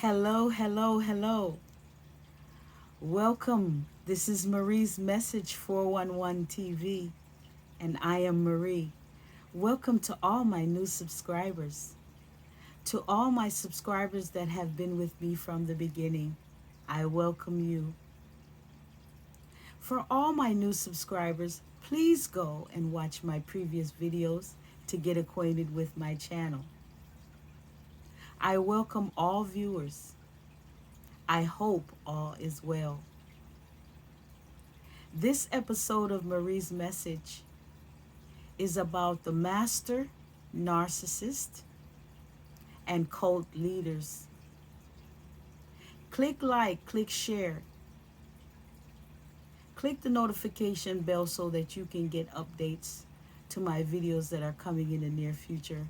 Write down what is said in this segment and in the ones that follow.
Hello, hello, hello. Welcome. This is Marie's Message 411 TV, and I am Marie. Welcome to all my new subscribers. To all my subscribers that have been with me from the beginning, I welcome you. For all my new subscribers, please go and watch my previous videos to get acquainted with my channel. I welcome all viewers. I hope all is well. This episode of Marie's Message is about the master narcissist and cult leaders. Click like, click share. Click the notification bell so that you can get updates to my videos that are coming in the near future.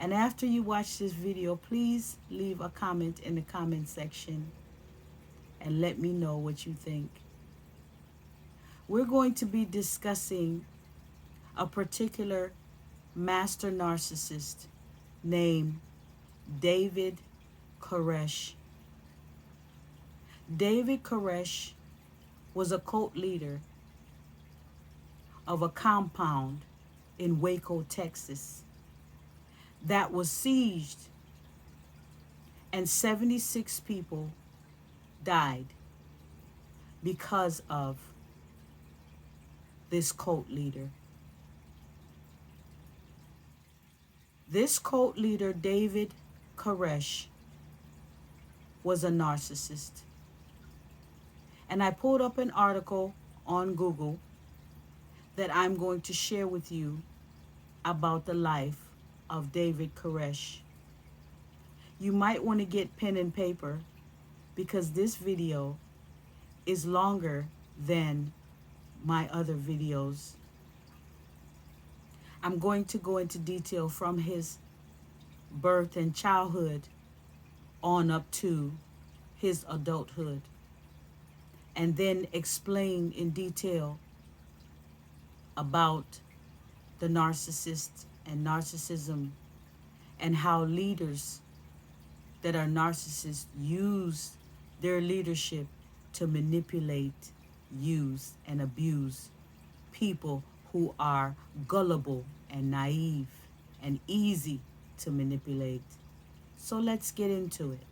And after you watch this video, please leave a comment in the comment section and let me know what you think. We're going to be discussing a particular master narcissist named David Koresh. David Koresh was a cult leader of a compound in Waco, Texas, that was sieged, and 76 people died because of this cult leader. This cult leader, David Koresh, was a narcissist. And I pulled up an article on Google that I'm going to share with you about the life of David Koresh. You might want to get pen and paper because this video is longer than my other videos. I'm going to go into detail from his birth and childhood on up to his adulthood, and then explain in detail about the narcissist and narcissism and how leaders that are narcissists use their leadership to manipulate, use, and abuse people who are gullible and naive and easy to manipulate. So let's get into it.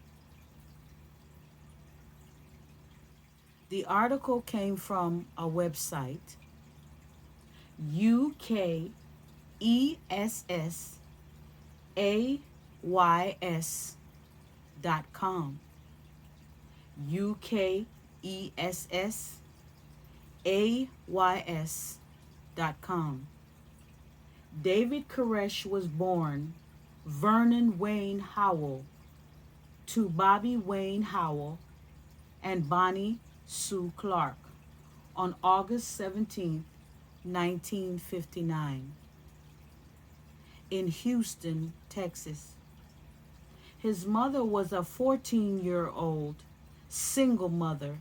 The article came from a website, UKESSAYS.com. UKESSAYS.com. David Koresh was born Vernon Wayne Howell to Bobby Wayne Howell and Bonnie Sue Clark on August 17, 1959, in Houston, Texas. His mother was a 14-year-old single mother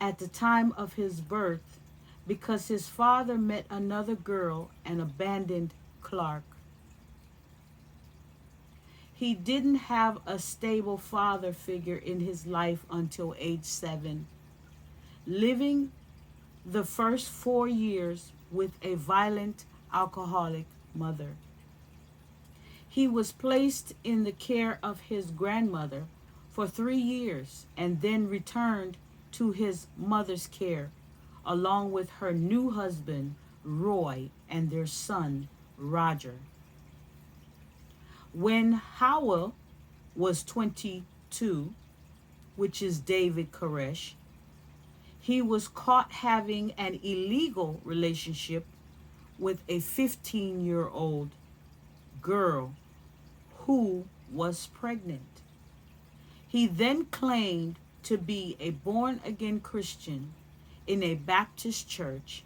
at the time of his birth because his father met another girl and abandoned Clark. He didn't have a stable father figure in his life until age 7, living the first 4 years with a violent alcoholic mother. He was placed in the care of his grandmother for 3 years and then returned to his mother's care along with her new husband, Roy, and their son, Roger. When Howell was 22, which is David Koresh, he was caught having an illegal relationship with a 15-year-old girl who was pregnant. He then claimed to be a born-again Christian in a Baptist church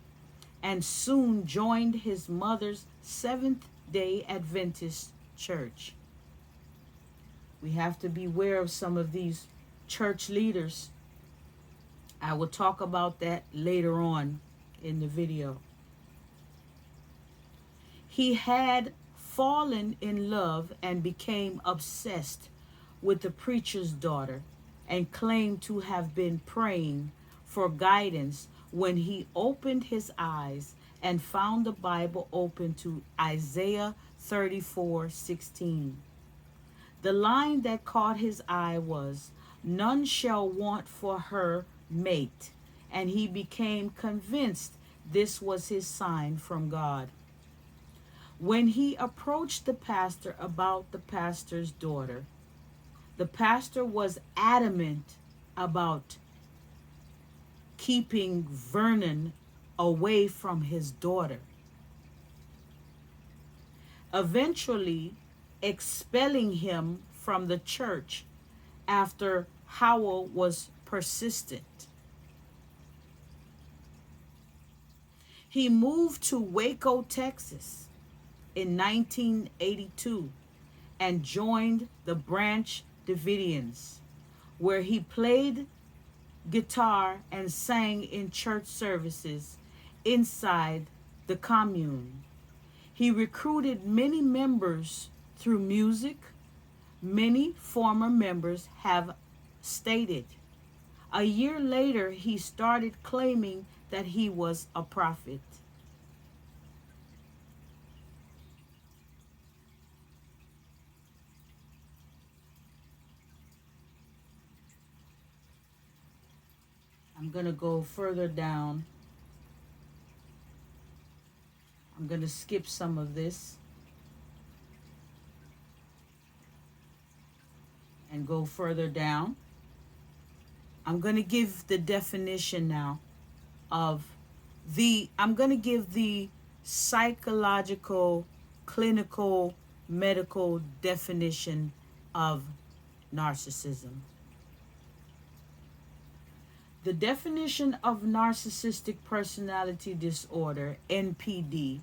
and soon joined his mother's Seventh-day Adventist church. We have to beware of some of these church leaders. I will talk about that later on in the video. He had fallen in love and became obsessed with the preacher's daughter and claimed to have been praying for guidance when he opened his eyes and found the Bible open to Isaiah 34:16. The line that caught his eye was, "None shall want for her mate," and he became convinced this was his sign from God. When he approached the pastor about the pastor's daughter, the pastor was adamant about keeping Vernon away from his daughter, eventually expelling him from the church after Howell was persistent. He moved to Waco, Texas in 1982 and joined the Branch Davidians, where he played guitar and sang in church services inside the commune. He recruited many members through music. Many former members have stated. A year later, he started claiming that he was a prophet. I'm going to go further down. I'm going to skip some of this and go further down. I'm going to give the definition now of I'm going to give the psychological, clinical, medical definition of narcissism. The definition of narcissistic personality disorder, NPD,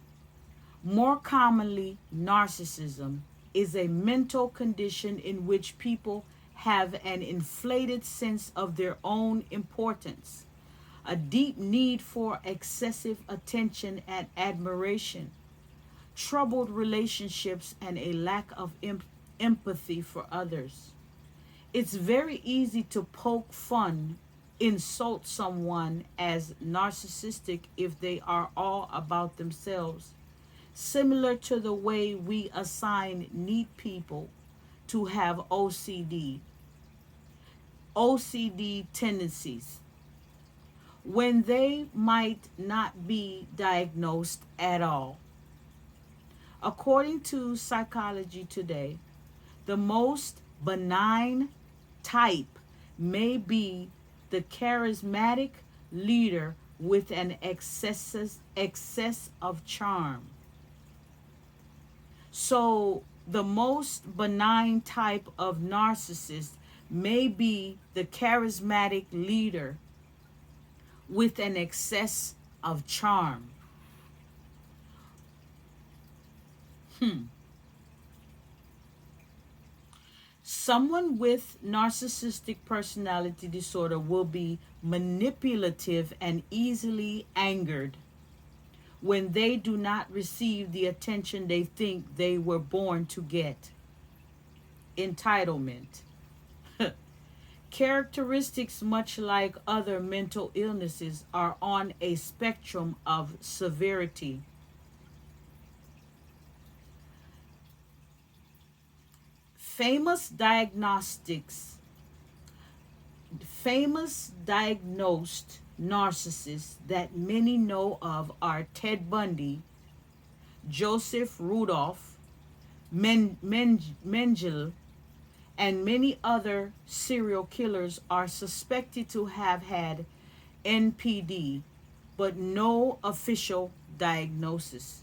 more commonly narcissism, is a mental condition in which people have an inflated sense of their own importance, a deep need for excessive attention and admiration, troubled relationships, and a lack of empathy for others. It's very easy to poke fun, insult someone as narcissistic if they are all about themselves, similar to the way we assign neat people to have OCD tendencies, when they might not be diagnosed at all. According to Psychology Today, the most benign type may be the charismatic leader with an excess of charm. So the most benign type of narcissist may be the charismatic leader with an excess of charm. Someone with narcissistic personality disorder will be manipulative and easily angered when they do not receive the attention they think they were born to get. Entitlement. Characteristics, much like other mental illnesses, are on a spectrum of severity. Famous diagnosed narcissists that many know of are Ted Bundy, Joseph Rudolph, Mengele, and many other serial killers are suspected to have had NPD, but no official diagnosis.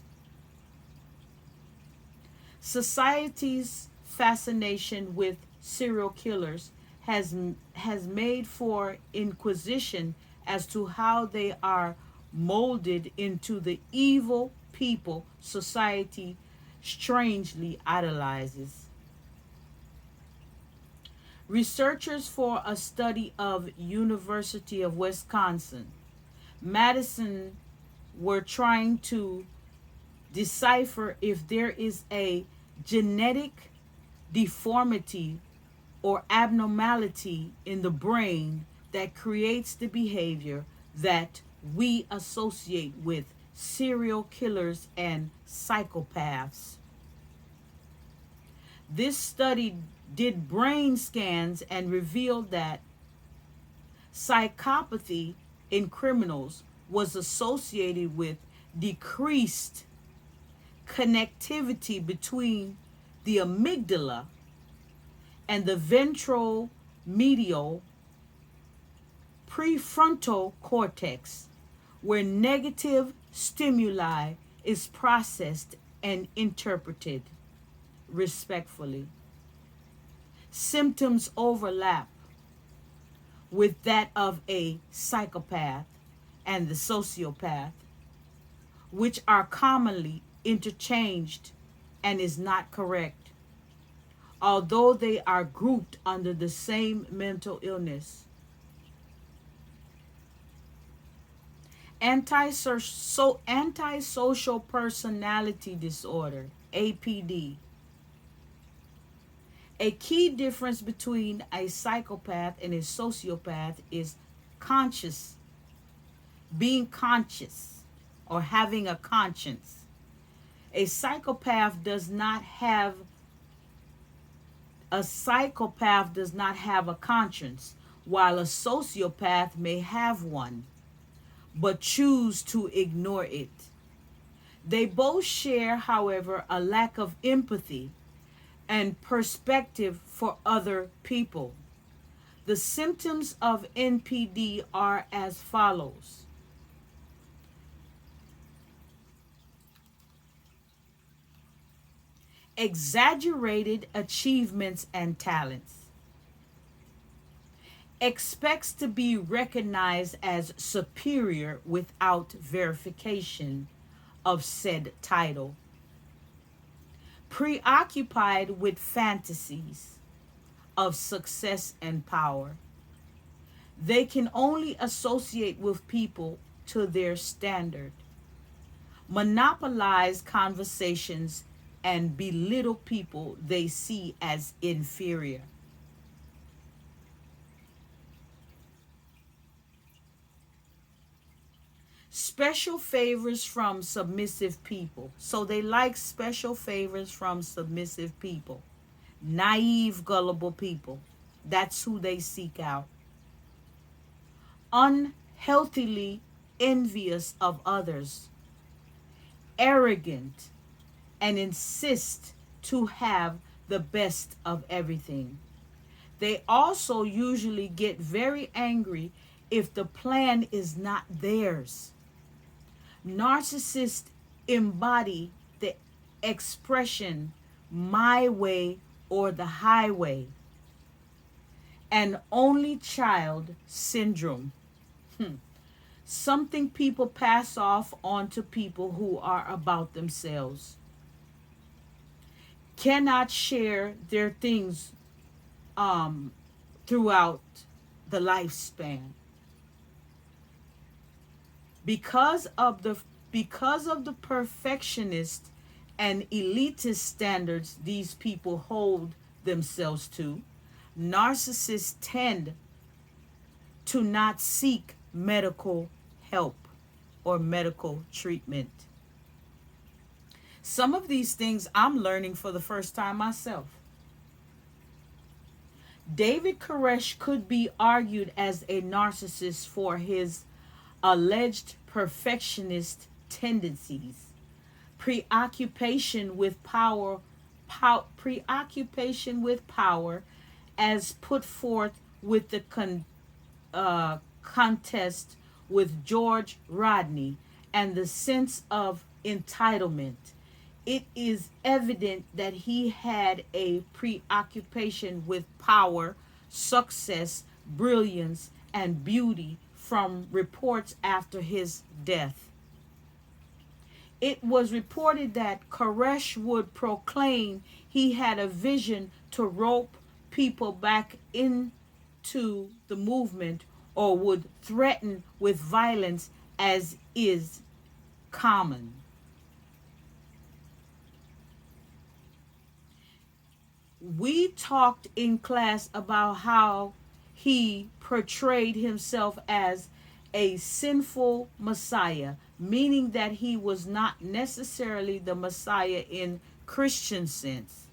Society's fascination with serial killers has made for inquisition as to how they are molded into the evil people society strangely idolizes. Researchers for a study of University of Wisconsin, Madison were trying to decipher if there is a genetic deformity or abnormality in the brain that creates the behavior that we associate with serial killers and psychopaths. This study did brain scans and revealed that psychopathy in criminals was associated with decreased connectivity between the amygdala and the ventral medial prefrontal cortex, where negative stimuli is processed and interpreted respectfully. Symptoms overlap with that of a psychopath and the sociopath, which are commonly interchanged and is not correct, although they are grouped under the same mental illness. Antisocial personality disorder, APD. A key difference between a psychopath and a sociopath is conscious, being conscious, or having a conscience. A psychopath does not have a conscience, while a sociopath may have one, but choose to ignore it. They both share, however, a lack of empathy and perspective for other people. The symptoms of NPD are as follows: exaggerated achievements and talents, expects to be recognized as superior without verification of said title, preoccupied with fantasies of success and power. They can only associate with people to their standard, monopolize conversations, and belittle people they see as inferior. Special favors from submissive people. So they like special favors from submissive people. Naive, gullible people. That's who they seek out. Unhealthily envious of others. Arrogant and insist to have the best of everything. They also usually get very angry if the plan is not theirs. Narcissists embody the expression my way or the highway, and only child syndrome. Something people pass off onto people who are about themselves. Cannot share their things throughout the lifespan. Because of the perfectionist and elitist standards these people hold themselves to, narcissists tend to not seek medical help or medical treatment. Some of these things I'm learning for the first time myself. David Koresh could be argued as a narcissist for his alleged perfectionist tendencies, preoccupation with power as put forth with the contest with George Rodney, and the sense of entitlement. It is evident that he had a preoccupation with power, success, brilliance, and beauty from reports after his death. It was reported that Koresh would proclaim he had a vision to rope people back into the movement, or would threaten with violence, as is common. We talked in class about how he portrayed himself as a sinful Messiah, meaning that he was not necessarily the Messiah in Christian sense,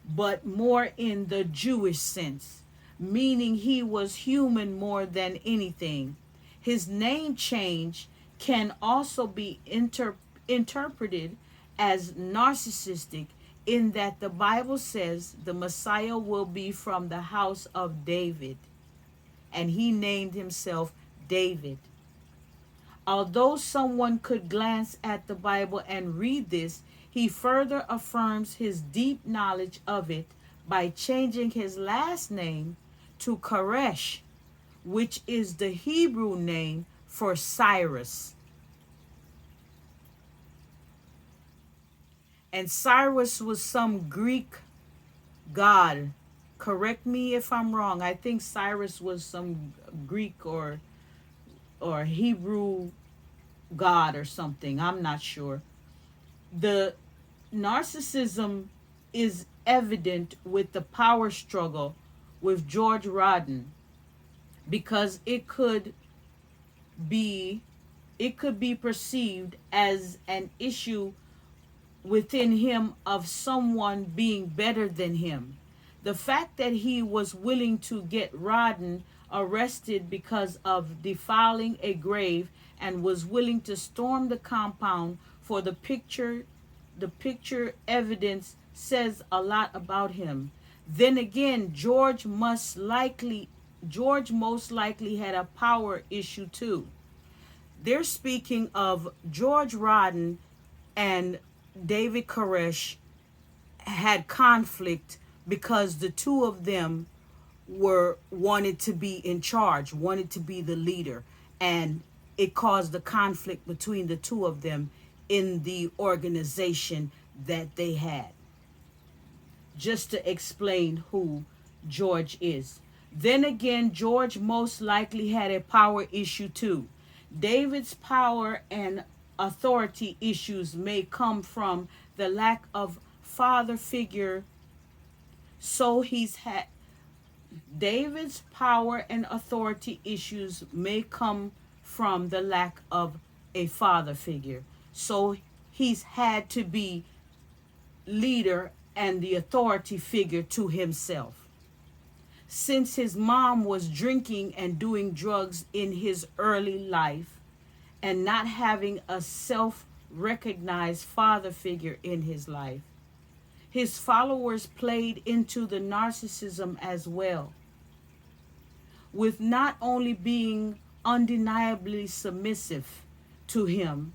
but more in the Jewish sense, meaning he was human more than anything. His name change can also be interpreted as narcissistic, in that the Bible says the Messiah will be from the house of David, and he named himself David. Although someone could glance at the Bible and read this, he further affirms his deep knowledge of it by changing his last name to Koresh, which is the Hebrew name for Cyrus. And Cyrus was some Greek god. Correct me if I'm wrong. I think Cyrus was some Greek or Hebrew god or something. I'm not sure. The narcissism is evident with the power struggle with George Rodden, because it could be perceived as an issue within him of someone being better than him. The fact that he was willing to get Rodden arrested because of defiling a grave and was willing to storm the compound for the picture evidence says a lot about him. Then again, George most likely had a power issue too. They're speaking of George Rodden and David Koresh had conflict because the two of them were wanted to be in charge, wanted to be the leader, and it caused the conflict between the two of them in the organization that they had. Just to explain who George is. Then again, George most likely had a power issue too. David's power and authority issues may come from the lack of father figure. So he's had David's power and authority issues may come from the lack of a father figure. So he's had to be leader and the authority figure to himself. Since his mom was drinking and doing drugs in his early life and not having a self-recognized father figure in his life, his followers played into the narcissism as well, with not only being undeniably submissive to him,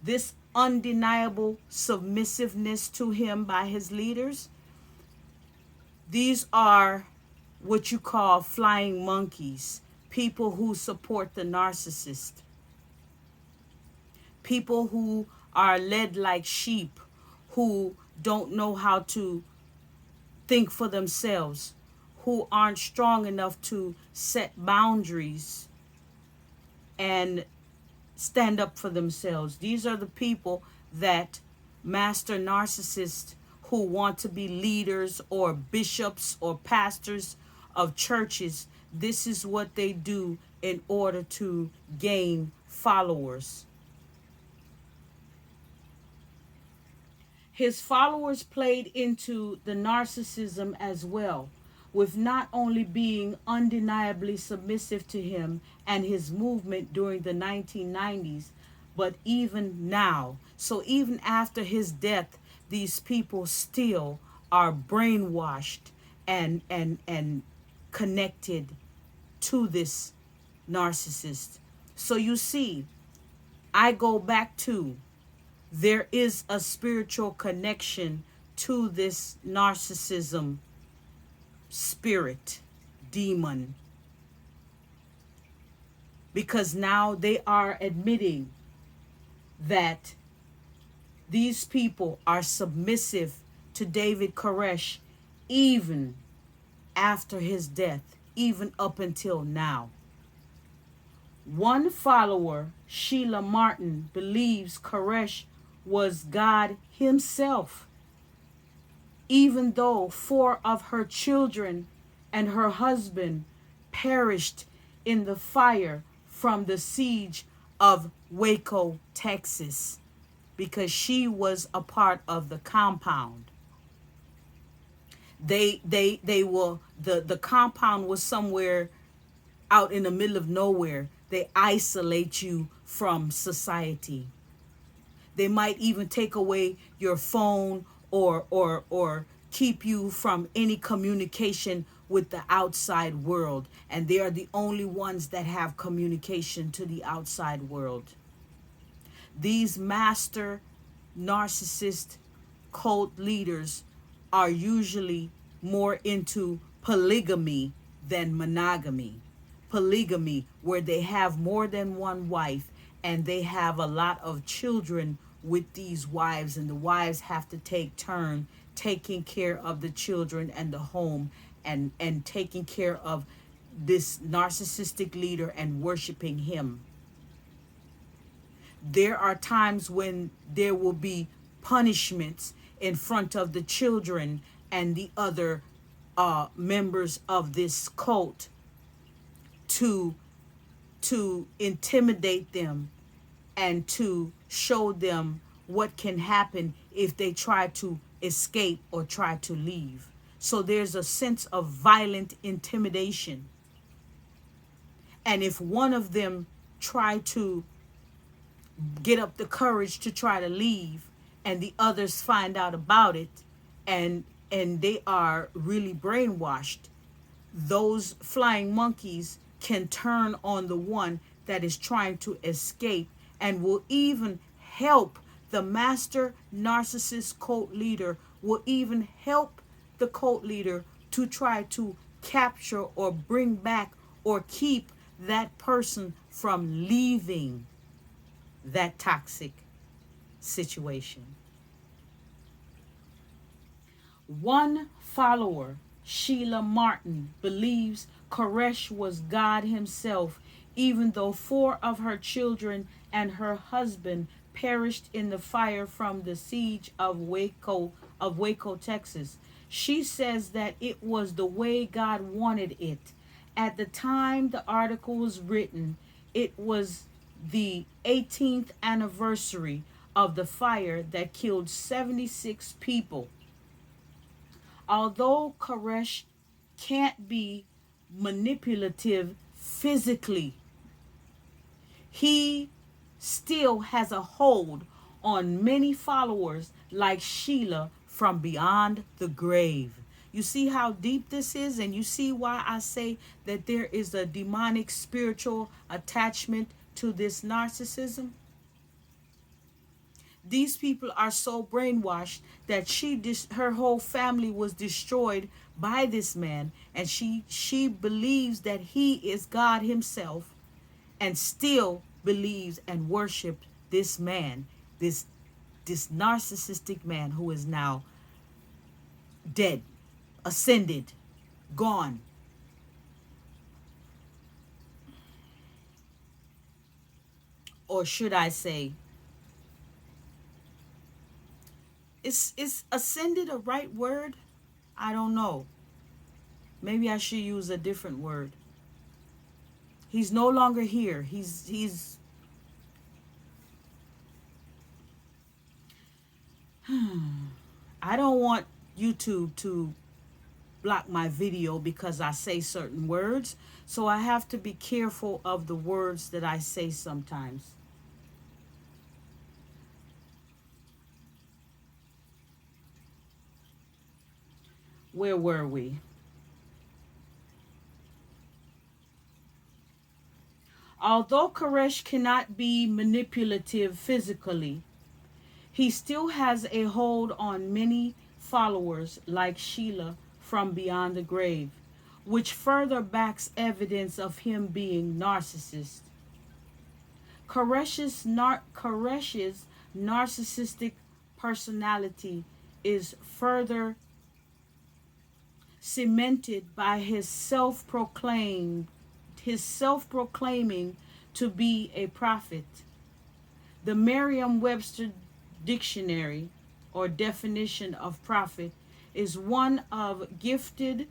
this undeniable submissiveness to him by his leaders, these are what you call flying monkeys, people who support the narcissist, people who are led like sheep, who don't know how to think for themselves, who aren't strong enough to set boundaries and stand up for themselves. These are the people that master narcissists who want to be leaders or bishops or pastors of churches. This is what they do in order to gain followers. His followers played into the narcissism as well, with not only being undeniably submissive to him and his movement during the 1990s, but even now. So even after his death, these people still are brainwashed and connected to this narcissist. So you see, I go back to, there is a spiritual connection to this narcissism spirit, demon, because now they are admitting that these people are submissive to David Koresh even after his death, even up until now. One follower, Sheila Martin, believes Koresh was God himself. even though 4 of her children and her husband perished in the fire from the siege of Waco, Texas, because she was a part of the compound. They were, the compound was somewhere out in the middle of nowhere. They isolate you from society. They might even take away your phone, or keep you from any communication with the outside world. And they are the only ones that have communication to the outside world. These master narcissist cult leaders are usually more into polygamy than monogamy. Polygamy, where they have more than one wife and they have a lot of children with these wives, and the wives have to take turn taking care of the children and the home, and taking care of this narcissistic leader and worshiping him. There are times when there will be punishments in front of the children and the other members of this cult, to intimidate them and to show them what can happen if they try to escape or try to leave. So there's a sense of violent intimidation. And if one of them try to get up the courage to try to leave, and the others find out about it, and they are really brainwashed, those flying monkeys can turn on the one that is trying to escape, and will even help the master narcissist cult leader, will even help the cult leader to try to capture or bring back or keep that person from leaving that toxic situation. One follower, Sheila Martin, believes Koresh was God himself, even though 4 of her children and her husband perished in the fire from the siege of Waco, Texas. She says that it was the way God wanted it. At the time the article was written, it was the 18th anniversary of the fire that killed 76 people. Although Koresh can't be manipulative physically, he still has a hold on many followers like Sheila from beyond the grave. You see how deep this is, and you see why I say that there is a demonic spiritual attachment to this narcissism. These people are so brainwashed that her whole family was destroyed by this man, and she believes that he is God himself, and still believes and worships this man, this narcissistic man who is now dead, ascended, gone. Or should I say, is ascended a right word? I don't know. Maybe I should use a different word. He's no longer here. He's I don't want YouTube to block my video because I say certain words, so I have to be careful of the words that I say sometimes. Where were we? Although Koresh cannot be manipulative physically, he still has a hold on many followers like Sheila from beyond the grave, which further backs evidence of him being narcissist. Koresh's narcissistic personality is further cemented by his self-proclaiming to be a prophet. The Merriam-Webster dictionary or definition of prophet is one of gifted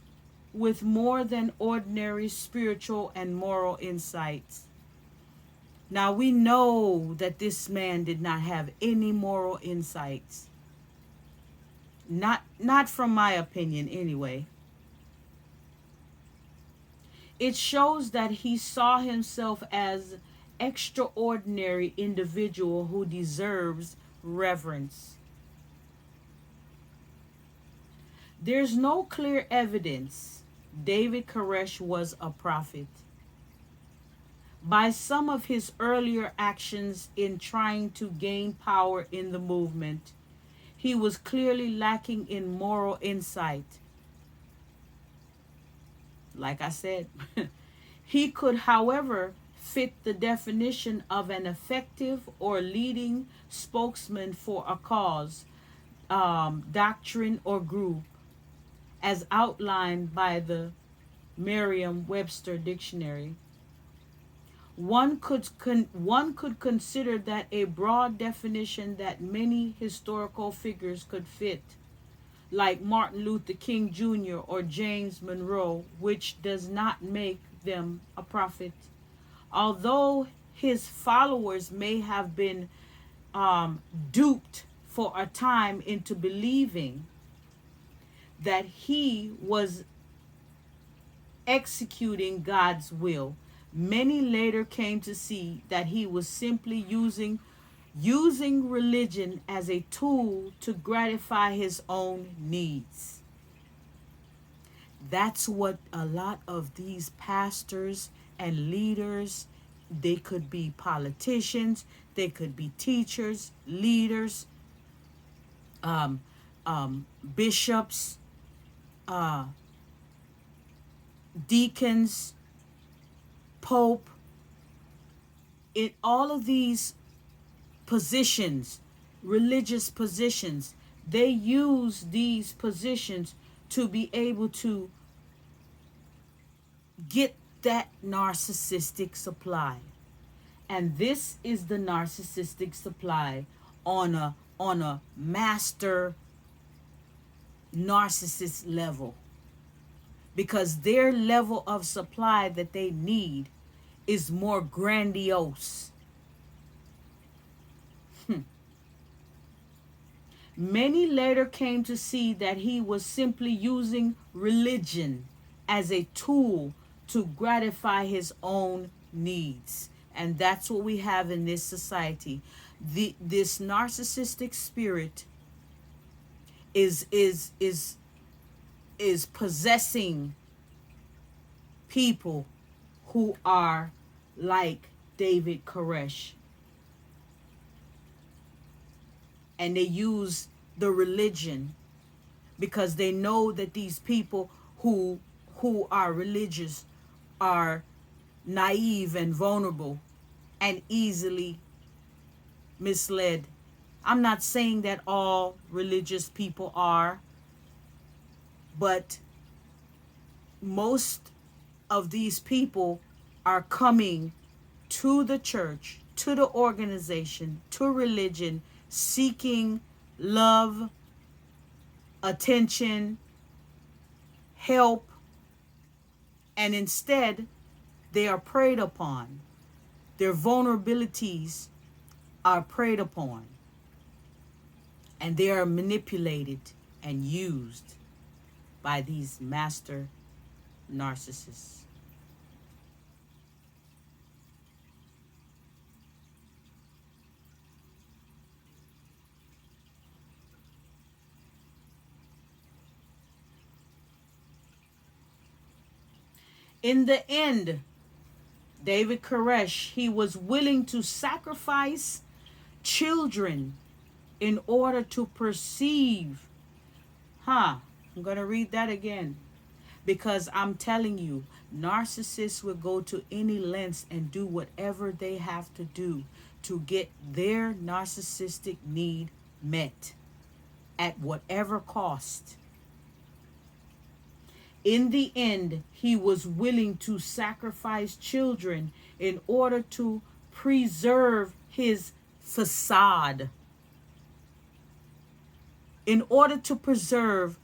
with more than ordinary spiritual and moral insights. Now we know that this man did not have any moral insights. Not from my opinion anyway. It shows that he saw himself as extraordinary individual who deserves reverence. There's no clear evidence David Koresh was a prophet. By some of his earlier actions in trying to gain power in the movement, he was clearly lacking in moral insight. Like I said, he could, however, fit the definition of an effective or leading spokesman for a cause, doctrine, or group, as outlined by the Merriam-Webster dictionary. One could consider that a broad definition that many historical figures could fit, like Martin Luther King Jr. or James Monroe, which does not make them a prophet. Although his followers may have been duped for a time into believing that he was executing God's will, many later came to see that he was simply using religion as a tool to gratify his own needs. That's what a lot of these pastors and leaders, they could be politicians, they could be teachers, leaders, bishops, deacons, pope. In all of these positions, religious positions, they use these positions to be able to get that narcissistic supply. And this is the narcissistic supply on a master narcissist level, because their level of supply that they need is more grandiose. Many later came to see that he was simply using religion as a tool to gratify his own needs. And that's what we have in this society. This narcissistic spirit is possessing people who are like David Koresh. And they use the religion because they know that these people who are religious are naive and vulnerable and easily misled. I'm not saying that all religious people are, but most of these people are coming to the church, to the organization, to religion, seeking love, attention, help, and instead they are preyed upon. Their vulnerabilities are preyed upon, and they are manipulated and used by these master narcissists. In the end, David Koresh, he was willing to sacrifice children in order to perceive. I'm going to read that again, because I'm telling you, narcissists will go to any lengths and do whatever they have to do to get their narcissistic need met at whatever cost. In the end, he was willing to sacrifice children in order to preserve his facade, in order to preserve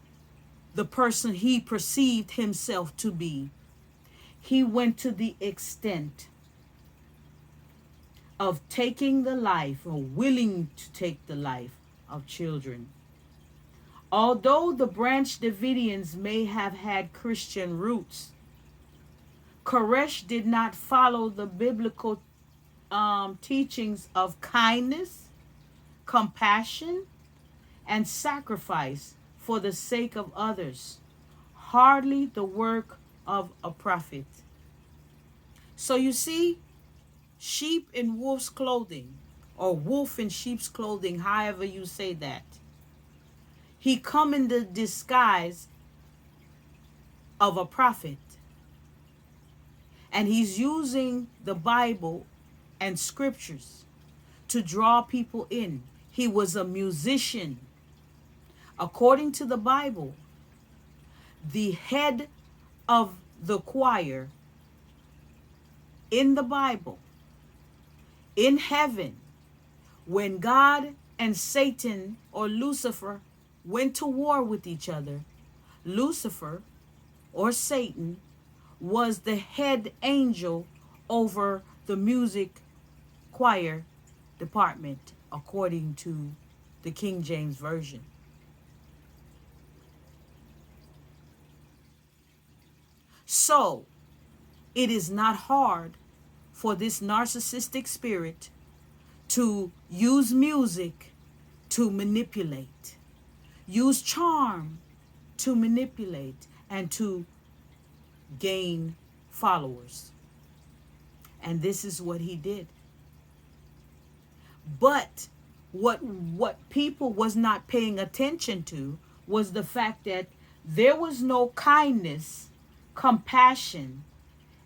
the person he perceived himself to be. He went to the extent of taking the life, or willing to take the life, of children. Although the Branch Davidians may have had Christian roots, Koresh did not follow the biblical teachings of kindness, compassion, and sacrifice for the sake of others. Hardly the work of a prophet. So you see, sheep in wolf's clothing, or wolf in sheep's clothing, however you say that. He come in the disguise of a prophet. And he's using the Bible and scriptures to draw people in. He was a musician. According to the Bible, the head of the choir in the Bible, in heaven, when God and Satan, or Lucifer, went to war with each other, Lucifer, or Satan, was the head angel over the music choir department, according to the King James Version. So, it is not hard for this narcissistic spirit to use music to manipulate, use charm to manipulate, and to gain followers. And this is what he did. But what people was not paying attention to was the fact that there was no kindness, compassion,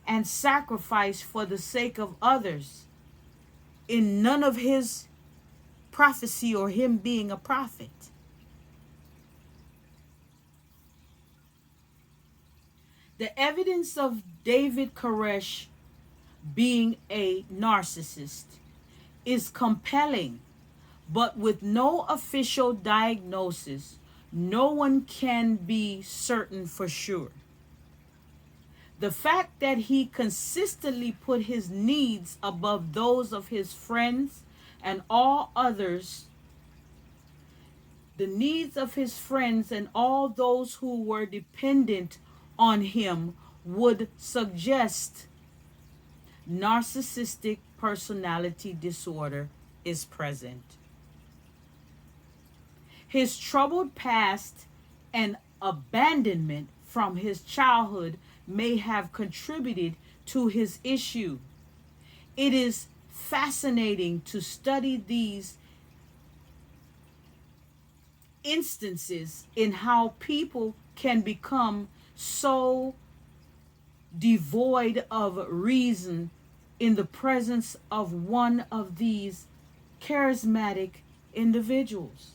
and sacrifice for the sake of others in none of his prophecy or him being a prophet. The evidence of David Koresh being a narcissist is compelling, but with no official diagnosis, no one can be certain for sure. The fact that he consistently put his needs above those of his friends and all others, the needs of his friends and all those who were dependent on him, would suggest narcissistic personality disorder is present. His troubled past and abandonment from his childhood may have contributed to his issue. It is fascinating to study these instances in how people can become so devoid of reason in the presence of one of these charismatic individuals.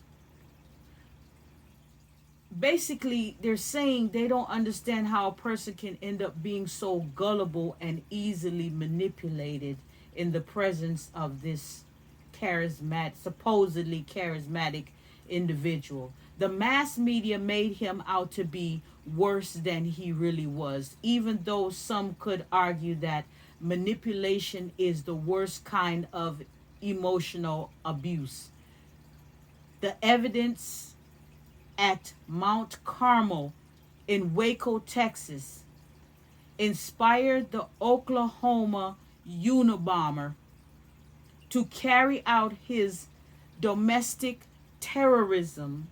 Basically, they're saying they don't understand how a person can end up being so gullible and easily manipulated in the presence of this supposedly charismatic individual. The mass media made him out to be worse than he really was, even though some could argue that manipulation is the worst kind of emotional abuse. The evidence at Mount Carmel in Waco, Texas, inspired the Oklahoma Unabomber to carry out his domestic terrorism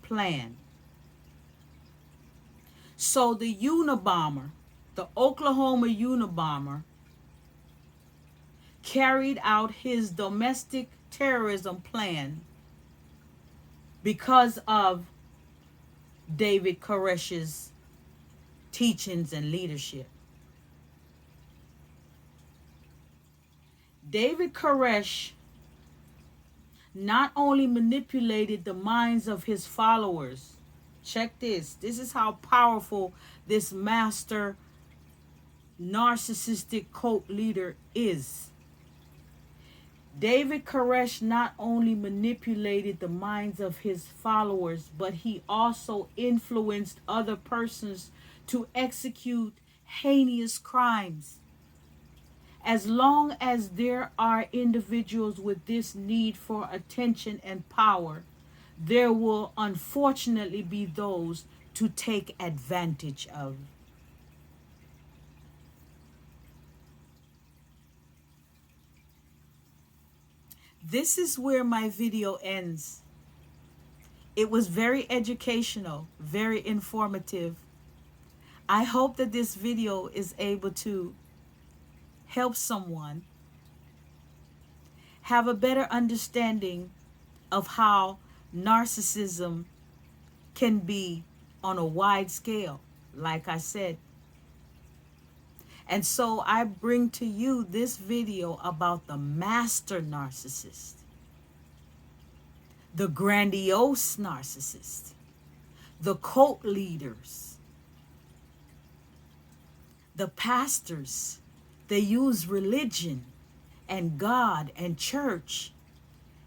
plan. So the Unabomber, the Oklahoma Unabomber, carried out his domestic terrorism plan because of David Koresh's teachings and leadership. David Koresh not only manipulated the minds of his followers. Check this. This is how powerful this master narcissistic cult leader is. David Koresh not only manipulated the minds of his followers, but he also influenced other persons to execute heinous crimes. As long as there are individuals with this need for attention and power, there will unfortunately be those to take advantage of. This is where my video ends. It was very educational, very informative. I hope that this video is able to help someone have a better understanding of how narcissism can be on a wide scale, like I said. And so I bring to you this video about the master narcissist, the grandiose narcissist, the cult leaders, the pastors. They use religion and God and church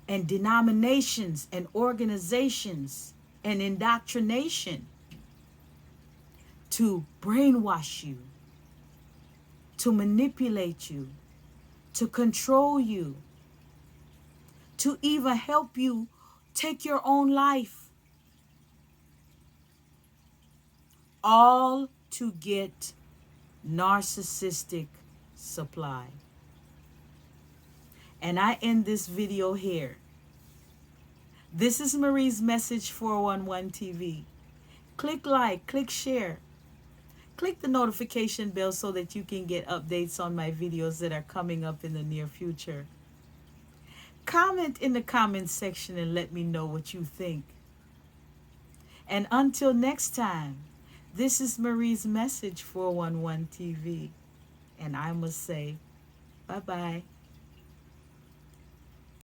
and denominations and organizations and indoctrination to brainwash you, to manipulate you, to control you, to even help you take your own life, all to get narcissistic supply. And I end this video here. This is Marie's Message 411 TV. Click like, click share. Click the notification bell so that you can get updates on my videos that are coming up in the near future. Comment in the comment section and let me know what you think. And until next time, this is Marie's Message 411 TV. And I must say, bye-bye.